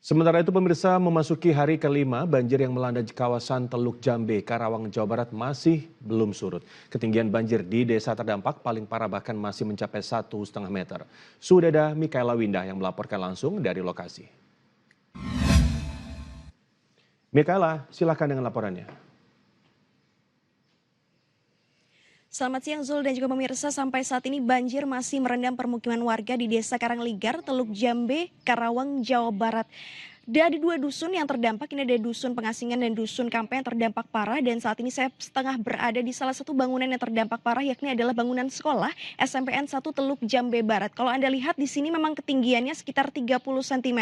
Sementara itu pemirsa memasuki hari kelima, banjir yang melanda kawasan Teluk Jambe, Karawang, Jawa Barat masih belum surut. Ketinggian banjir di desa terdampak paling parah bahkan masih mencapai 1,5 meter. Sudada Mikaela Windah yang melaporkan langsung dari lokasi. Mikaela, silakan dengan laporannya. Selamat siang Zul dan juga pemirsa, sampai saat ini banjir masih merendam permukiman warga di Desa Karangligar, Teluk Jambe, Karawang, Jawa Barat. Ada dua dusun yang terdampak, ini ada dusun Pengasingan dan dusun Kampe yang terdampak parah, dan saat ini saya setengah berada di salah satu bangunan yang terdampak parah, yakni adalah bangunan sekolah SMPN 1 Teluk Jambe Barat. Kalau Anda lihat di sini memang ketinggiannya sekitar 30 cm,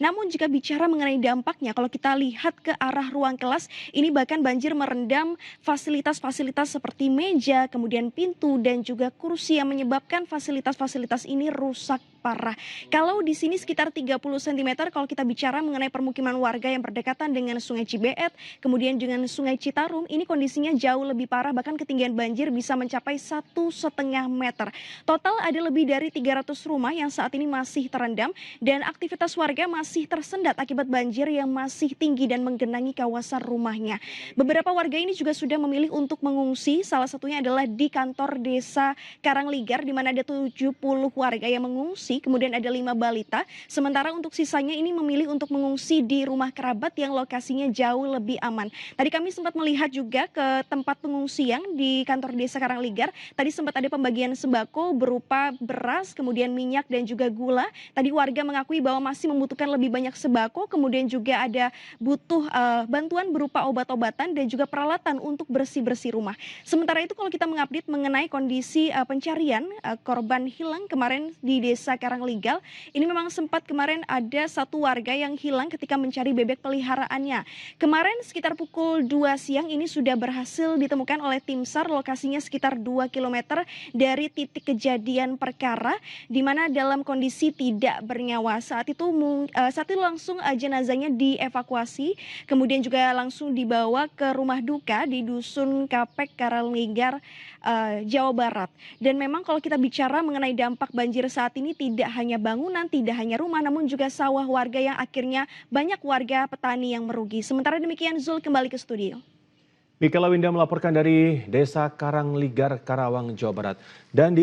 namun jika bicara mengenai dampaknya, kalau kita lihat ke arah ruang kelas, ini bahkan banjir merendam fasilitas-fasilitas seperti meja, kemudian pintu dan juga kursi yang menyebabkan fasilitas-fasilitas ini rusak parah. Kalau di sini sekitar 30 cm, kalau kita bicara mengenai permukiman warga yang berdekatan dengan Sungai Cibeet, kemudian dengan Sungai Citarum, ini kondisinya jauh lebih parah, bahkan ketinggian banjir bisa mencapai 1,5 meter. Total ada lebih dari 300 rumah yang saat ini masih terendam dan aktivitas warga masih tersendat akibat banjir yang masih tinggi dan menggenangi kawasan rumahnya. Beberapa warga ini juga sudah memilih untuk mengungsi, salah satunya adalah di kantor desa Karangligar, di mana ada 70 warga yang mengungsi, kemudian ada 5 balita. Sementara untuk sisanya ini memilih untuk mengungsi di rumah kerabat yang lokasinya jauh lebih aman. Tadi kami sempat melihat juga ke tempat pengungsian di kantor desa Karangligar. Tadi sempat ada pembagian sembako berupa beras, kemudian minyak dan juga gula. Tadi warga mengakui bahwa masih membutuhkan lebih banyak sembako, kemudian juga ada butuh bantuan berupa obat-obatan dan juga peralatan untuk bersih-bersih rumah. Sementara itu kalau kita mengupdate mengenai kondisi pencarian korban hilang kemarin di desa Karangligar, ini memang sempat kemarin ada satu warga yang hilang ketika mencari bebek peliharaannya. Kemarin sekitar pukul 2 siang ini sudah berhasil ditemukan oleh tim SAR, lokasinya sekitar 2 km dari titik kejadian perkara, di mana dalam kondisi tidak bernyawa. Saat itu langsung jenazahnya dievakuasi, kemudian juga langsung dibawa ke rumah duka di Dusun Kapek, Karangligar, Jawa Barat. Dan memang kalau kita bicara mengenai dampak banjir saat ini, tidak hanya bangunan, tidak hanya rumah, namun juga sawah warga yang akhirnya banyak warga petani yang merugi. Sementara demikian, Zul, kembali ke studio. Mikaela Windah melaporkan dari Desa Karangligar, Karawang, Jawa Barat. Dan di